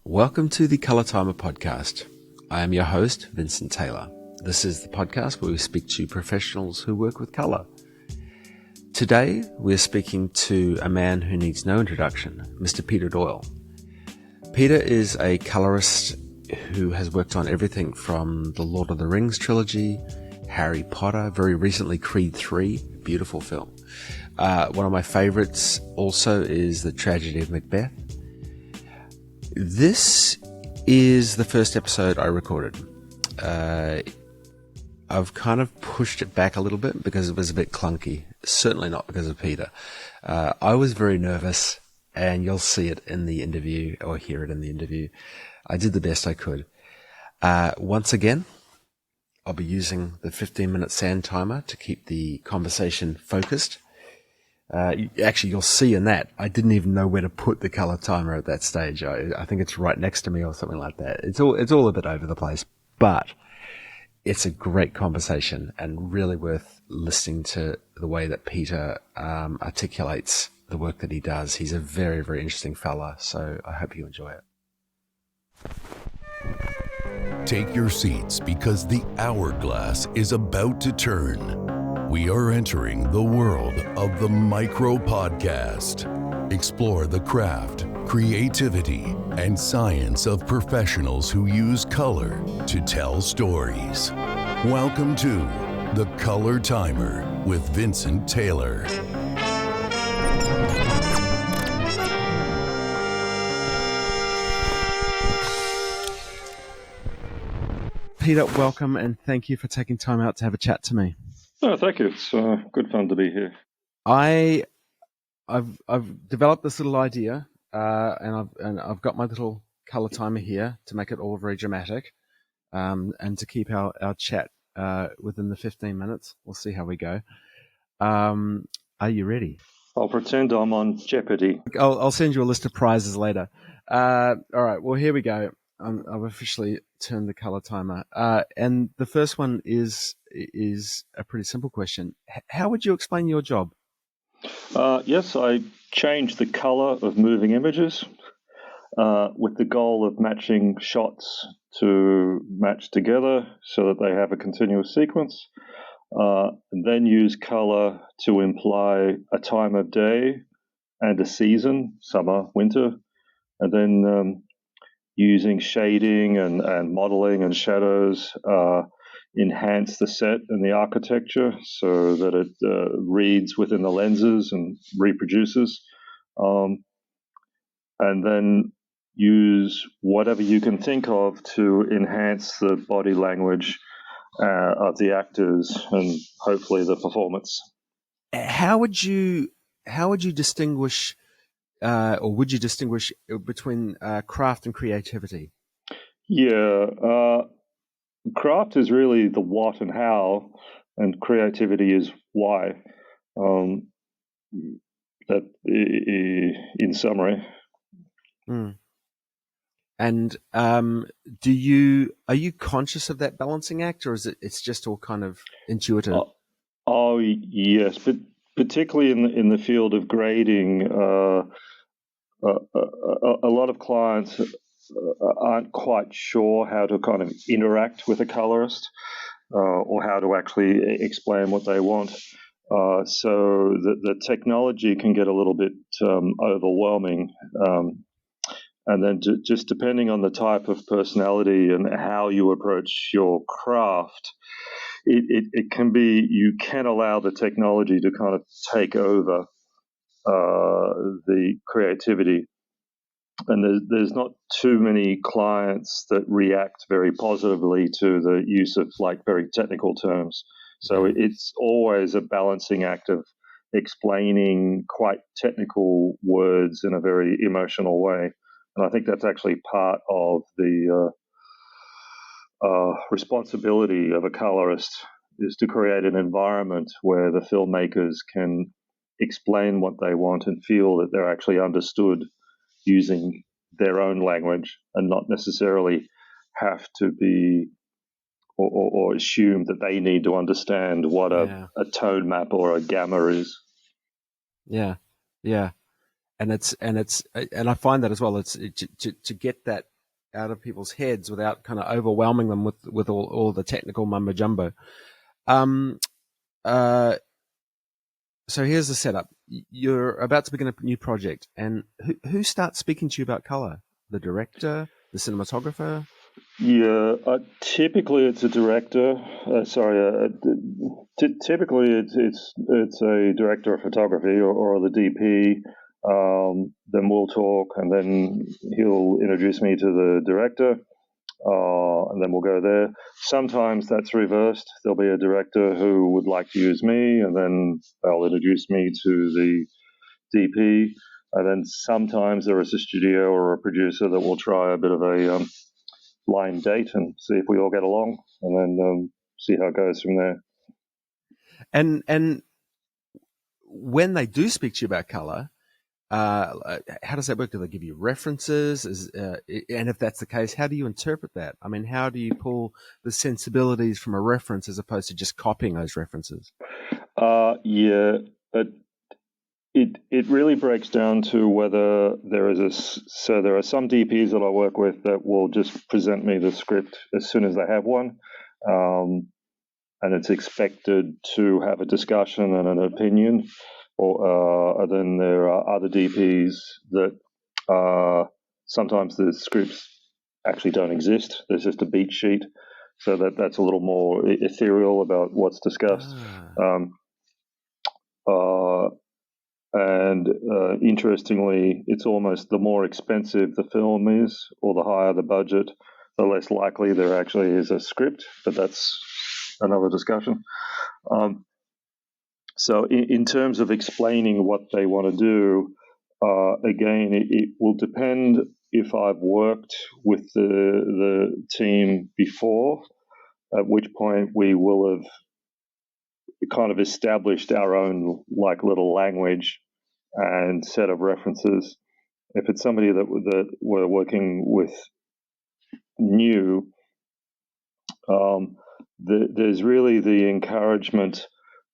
Welcome to the Color Timer podcast. I am your host, Vincent Taylor. This is the podcast where we speak to professionals who work with color. Today, we're speaking to a man who needs no introduction, Mr. Peter Doyle. Peter is a colorist who has worked on everything from the Lord of the Rings Trilogy, Harry Potter, very recently Creed 3, beautiful film. One of my favorites also is the Tragedy of Macbeth. This is the first episode I recorded. I've kind of pushed it back a little bit because it was a bit clunky. Certainly not because of Peter. I was very nervous, and you'll see it in the interview or hear it in the interview. I did the best I could. Once again, I'll be using the 15-minute sand timer to keep the conversation focused. Actually, you'll see in that, I didn't even know where to put the color timer at that stage. I think it's right next to me or something like that. It's all a bit over the place, but it's a great conversation and really worth listening to the way that Peter articulates the work that he does. He's a very, very interesting fella, so I hope you enjoy it. Take your seats because the hourglass is about to turn. We are entering the world of the micro podcast. Explore the craft, creativity, and science of professionals who use color to tell stories. Welcome to The Color Timer with Vincent Taylor. Peter, welcome, and thank you for taking time out to have a chat to me. Oh, thank you. It's good fun to be here. I've developed this little idea, and I've got my little color timer here to make it all very dramatic, and to keep our chat within the 15 minutes. We'll see how we go. Are you ready? I'll pretend I'm on Jeopardy. I'll send you a list of prizes later. All right. Well, here we go. I've officially turned the color timer, and the first one is a pretty simple question. How would you explain your job? Yes, I changed the color of moving images with the goal of matching shots to match together so that they have a continuous sequence, and then use color to imply a time of day and a season, summer, winter, and then using shading and modeling and shadows enhance the set and the architecture so that it reads within the lenses and reproduces. And then use whatever you can think of to enhance the body language of the actors and hopefully the performance. How would you distinguish, or would you distinguish between craft and creativity? Yeah, craft is really the what and how, and creativity is why. That, in summary. Mm. And are you conscious of that balancing act, or is it's just all kind of intuitive? Oh yes, but particularly in the field of grading, a lot of clients aren't quite sure how to kind of interact with a colorist or how to actually explain what they want. So the technology can get a little bit overwhelming. And then just depending on the type of personality and how you approach your craft, it can be, you can allow the technology to kind of take over the creativity. And there's not too many clients that react very positively to the use of like very technical terms. So it's always a balancing act of explaining quite technical words in a very emotional way. And I think that's actually part of the responsibility of a colorist, is to create an environment where the filmmakers can explain what they want and feel that they're actually understood using their own language, and not necessarily have to be or assume that they need to understand what a tone map or a gamma is. Yeah, yeah. and I find that as well. It's to get that out of people's heads without kind of overwhelming them with all the technical mumbo jumbo. So here's the setup. You're about to begin a new project, and who starts speaking to you about color? The director, the cinematographer? Yeah, typically it's a director. Typically it's a director of photography or the DP. Then we'll talk, and then he'll introduce me to the director, and then we'll go there. Sometimes that's reversed. There'll be a director who would like to use me, and then they'll introduce me to the DP. And then sometimes there is a studio or a producer that will try a bit of a blind date and see if we all get along, and then see how it goes from there. And when they do speak to you about color, how does that work? Do they give you references? And if that's the case, how do you interpret that? I mean, how do you pull the sensibilities from a reference as opposed to just copying those references? Yeah, but it really breaks down to whether there is so there are some DPs that I work with that will just present me the script as soon as they have one, and it's expected to have a discussion and an opinion. Or then there are other DPs that sometimes the scripts actually don't exist. There's just a beat sheet, so that's a little more ethereal about what's discussed. And interestingly, it's almost the more expensive the film is, or the higher the budget, the less likely there actually is a script. But that's another discussion. So in terms of explaining what they want to do, again, it will depend if I've worked with the team before, at which point we will have kind of established our own like little language and set of references. If it's somebody that we're working with new, there's really the encouragement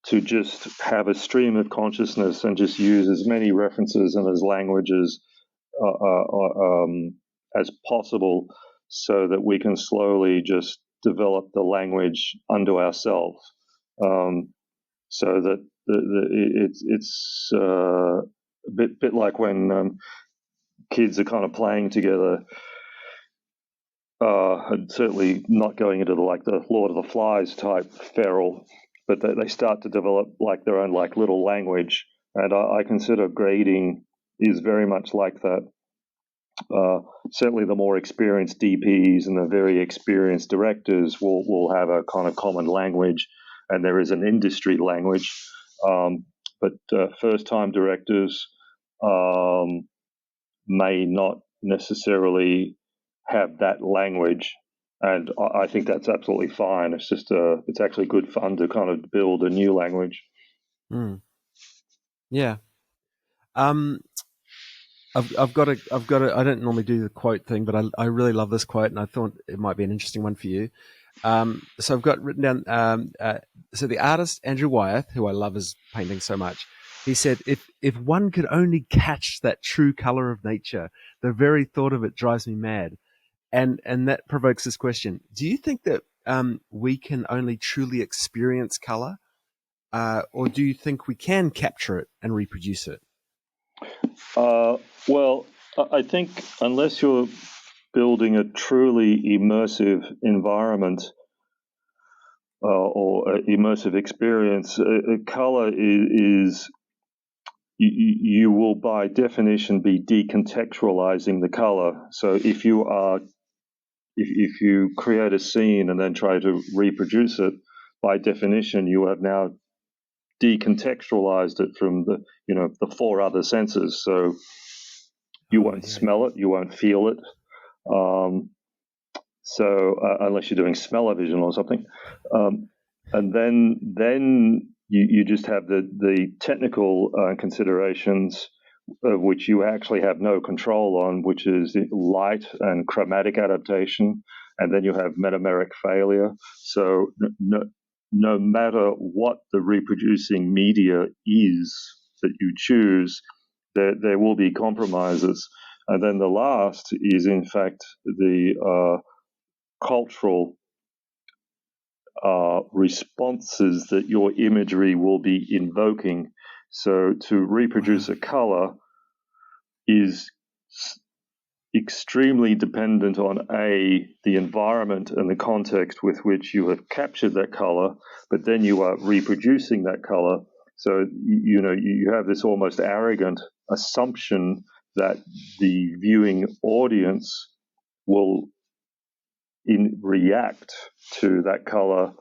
to just have a stream of consciousness and just use as many references and as languages as possible, so that we can slowly just develop the language unto ourselves. So that it's a bit like when kids are kind of playing together. And certainly not going into the Lord of the Flies type feral, but they start to develop like their own like little language, and I consider grading is very much like that. Certainly, the more experienced DPs and the very experienced directors will have a kind of common language, and there is an industry language. But first-time directors may not necessarily have that language, and I think that's absolutely fine. It's just it's actually good fun to kind of build a new language. Yeah. I've got a I don't normally do the quote thing, but I really love this quote, and I thought it might be an interesting one for you. So I've got written down, so the artist Andrew Wyeth, who I love his painting so much, he said, if one could only catch that true color of nature, the very thought of it drives me mad. And that provokes this question. Do you think that we can only truly experience color, or do you think we can capture it and reproduce it? Well, I think unless you're building a truly immersive environment or immersive experience, color is you will by definition be decontextualizing the color. So if you create a scene and then try to reproduce it, by definition you have now decontextualized it from the four other senses. So you won't smell it, you won't feel it. So unless you're doing smell-o-vision or something, and then you just have the technical considerations of which you actually have no control on, which is light and chromatic adaptation, and then you have metameric failure. So no matter what the reproducing media is that you choose, there will be compromises. And then the last is, in fact, the cultural responses that your imagery will be invoking. So to reproduce a color is extremely dependent on the environment and the context with which you have captured that color, but then you are reproducing that color. So you have this almost arrogant assumption that the viewing audience will react to that color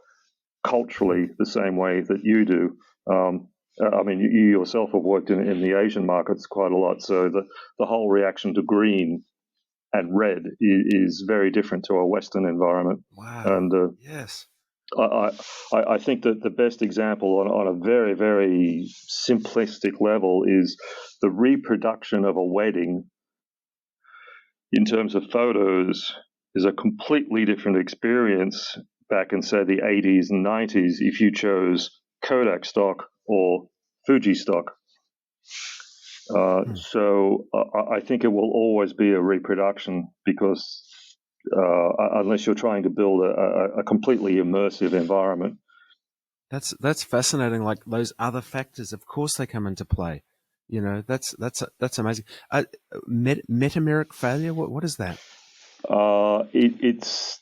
culturally the same way that you do. I mean, you yourself have worked in the Asian markets quite a lot, so the whole reaction to green and red is very different to a Western environment. Wow. And yes. I think that the best example on a very, very simplistic level is the reproduction of a wedding in terms of photos is a completely different experience back in, say, the 80s and 90s if you chose Kodak stock or Fuji stock. So I think it will always be a reproduction because unless you're trying to build a completely immersive environment. That's fascinating. Like those other factors, of course, they come into play. That's amazing. Metameric failure. What is that? It's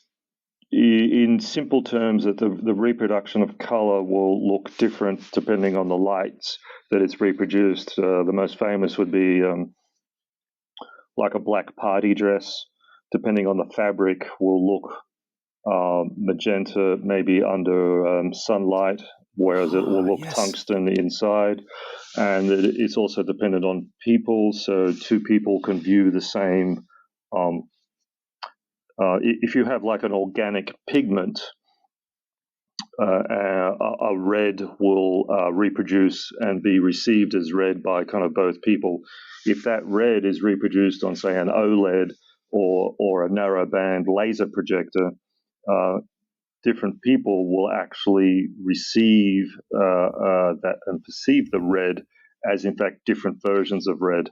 in simple terms that the reproduction of color will look different depending on the lights that it's reproduced. The most famous would be like a black party dress. Depending on the fabric, will look magenta, maybe under sunlight, whereas it will look tungsten inside. And it's also dependent on people. So two people can view the same. If you have like an organic pigment, a red will reproduce and be received as red by kind of both people. If that red is reproduced on, say, an OLED or a narrow band laser projector, different people will actually receive that and perceive the red as, in fact, different versions of red.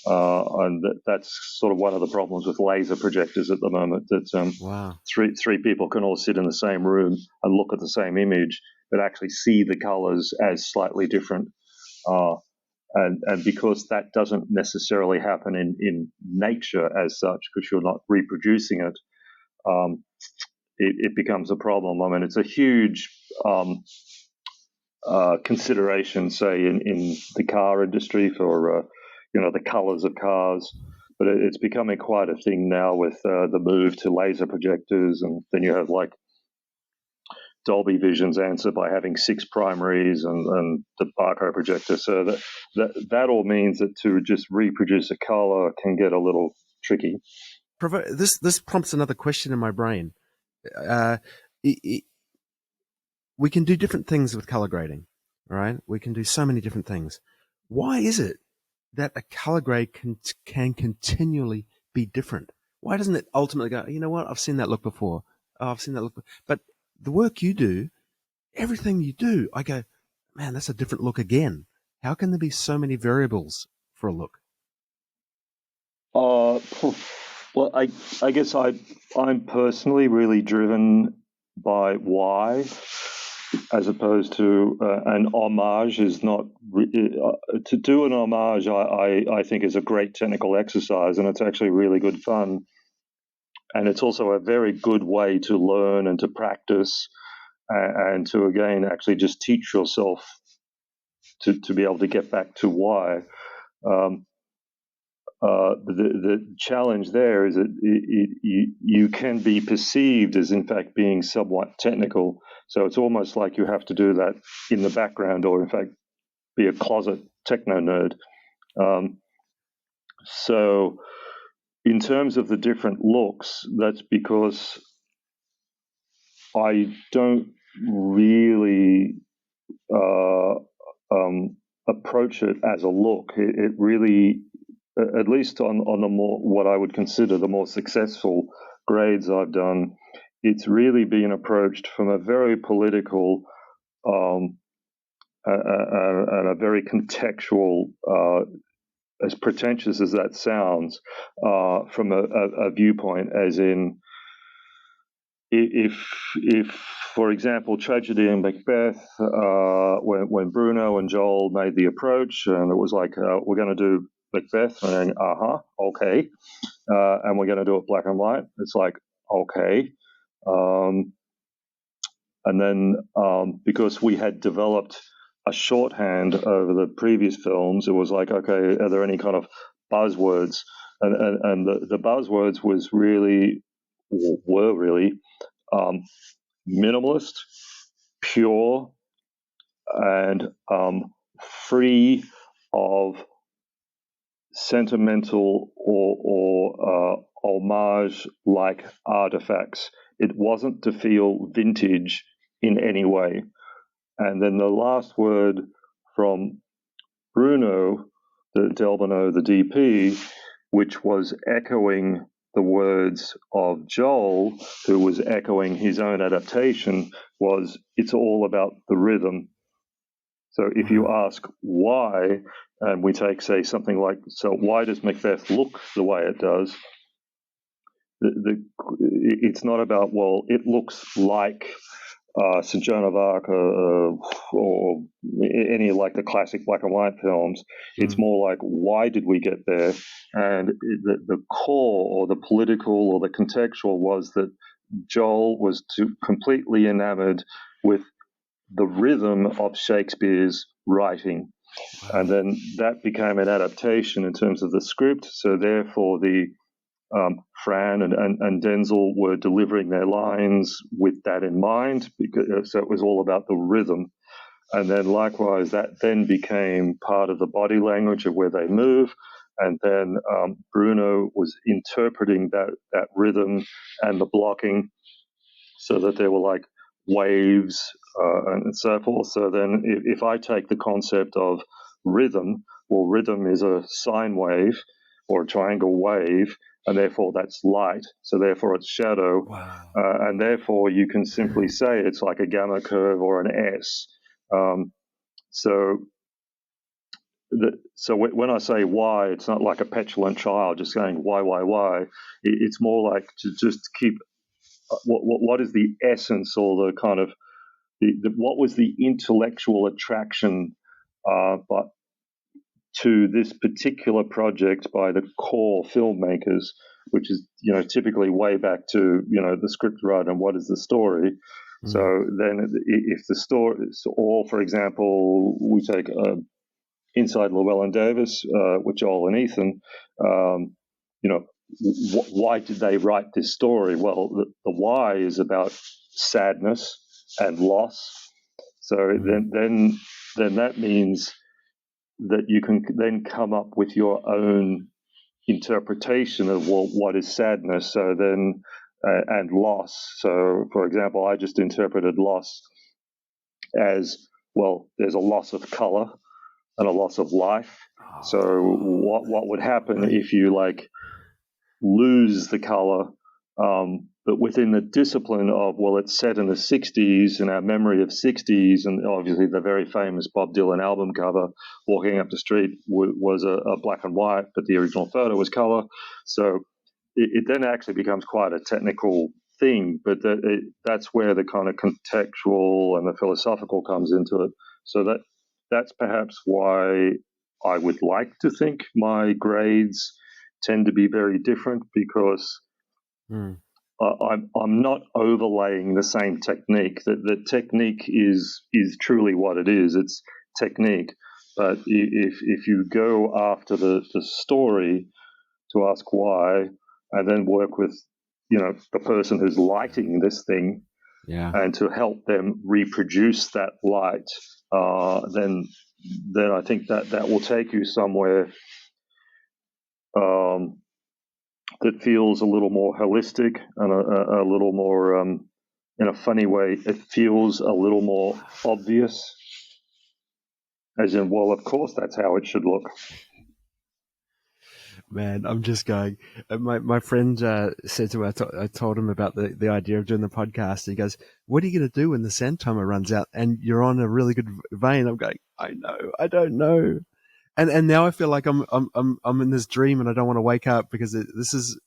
And that's sort of one of the problems with laser projectors at the moment, that three people can all sit in the same room and look at the same image, but actually see the colors as slightly different. And because that doesn't necessarily happen in nature as such, because you're not reproducing it, it becomes a problem. I mean, it's a huge consideration, say, in the car industry for the colors of cars, but it's becoming quite a thing now with the move to laser projectors, and then you have like Dolby Vision's answer by having 6 primaries and the barcode projector. So that all means that to just reproduce a color can get a little tricky. This prompts another question in my brain. We can do different things with color grading, right? We can do so many different things. Why is it that a color grade can continually be different? Why doesn't it ultimately go, you know what, I've seen that look before. Oh, I've seen that look. But the work you do, everything you do, I go, man, that's a different look again. How can there be so many variables for a look? Well, I guess I'm personally really driven by why, as opposed to an homage is not to do an homage. I think is a great technical exercise, and it's actually really good fun, and it's also a very good way to learn and to practice, and to again actually just teach yourself to be able to get back to why. The challenge there is that you can be perceived as, in fact, being somewhat technical. So it's almost like you have to do that in the background, or in fact, be a closet techno nerd. So in terms of the different looks, that's because I don't really approach it as a look. It really, at least on the more what I would consider the more successful grades I've done, it's really been approached from a very political and a very contextual as pretentious as that sounds, from a viewpoint as in, if for example, Tragedy of Macbeth, when Bruno and Joel made the approach, and it was like, we're going to do Macbeth, and okay, and we're going to do it black and white. It's like, okay. And then because we had developed a shorthand over the previous films, it was like, okay, are there any kind of buzzwords? And the buzzwords were really minimalist, pure, and free of sentimental or homage-like artifacts. It wasn't to feel vintage in any way. And then the last word from Bruno, the Delbano, the DP, which was echoing the words of Joel, who was echoing his own adaptation, was, it's all about the rhythm. So if you ask why, and we take, say, something like, so why does Macbeth look the way it does? It's not about, well, it looks like St. Joan of Arc or any like the classic black and white films. It's more like, why did we get there? And the core or the political or the contextual was that Joel was completely enamored with the rhythm of Shakespeare's writing. And then that became an adaptation in terms of the script. So therefore, the Fran and Denzel were delivering their lines with that in mind, so it was all about the rhythm. And then likewise, that then became part of the body language of where they move. And then Bruno was interpreting that rhythm and the blocking so that there were like waves and so forth. So then if I take the concept of rhythm, well, rhythm is a sine wave or a triangle wave, and therefore that's light, so therefore it's shadow. Wow. And therefore you can simply say it's like a gamma curve or an S. So when I say why, it's not like a petulant child just saying why. It's more like to just keep what is the essence or the kind of what was the intellectual attraction but to this particular project by the core filmmakers, which is, typically way back to, the script writer and what is the story. So then if the story, or for example, we take Inside Llewyn Davis with Joel and Ethan, why did they write this story? Well, the why is about sadness and loss. So then that means that you can then come up with your own interpretation of what is sadness. So then, and loss. So, for example, I just interpreted loss as, well, there's a loss of color and a loss of life. So what would happen if you lose the color, but within the discipline of, well, it's set in the 60s and our memory of 60s, and obviously the very famous Bob Dylan album cover, Walking Up the Street, was a black and white, but the original photo was color. So it then actually becomes quite a technical thing, but that's where the kind of contextual and the philosophical comes into it. So that's perhaps why I would like to think my grades tend to be very different, because I'm not overlaying the same technique. The technique is truly what it is. It's technique. But if you go after the story to ask why, and then work with the person who's lighting this thing, and to help them reproduce that light, then I think that will take you somewhere that feels a little more holistic and a little more, in a funny way, it feels a little more obvious. As in, well, of course, that's how it should look. Man, I'm just going. My friend said to me, I told him about the idea of doing the podcast. And he goes, "What are you going to do when the sand timer runs out and you're on a really good vein?" I'm going, I know, I don't know. And now I feel like I'm in this dream and I don't want to wake up because this is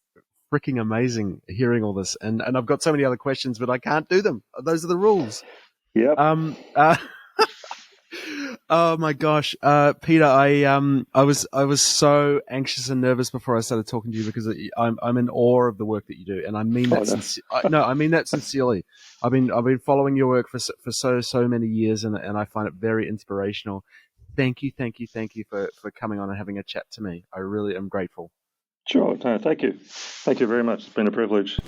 freaking amazing hearing all this. And I've got so many other questions, but I can't do them. Those are the rules. Yep. Oh my gosh, Peter, I was so anxious and nervous before I started talking to you because I'm in awe of the work that you do, and I mean that I mean that sincerely. I've been following your work for so many years, and I find it very inspirational. Thank you for coming on and having a chat to me. I really am grateful. Sure. No, thank you. Thank you very much. It's been a privilege.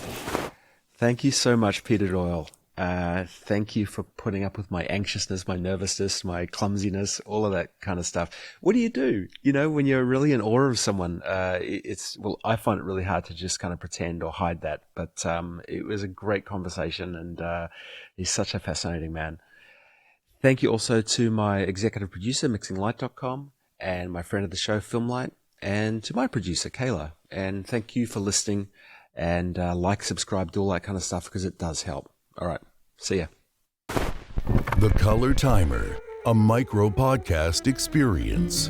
Thank you so much, Peter Doyle. Thank you for putting up with my anxiousness, my nervousness, my clumsiness, all of that kind of stuff. What do you do? You know, when you're really in awe of someone, I find it really hard to just kind of pretend or hide that. But it was a great conversation, and he's such a fascinating man. Thank you also to my executive producer, MixingLight.com, and my friend of the show, Filmlight, and to my producer, Kayla. And thank you for listening, and like, subscribe, do all that kind of stuff because it does help. All right. See ya. The Color Timer, a micro podcast experience.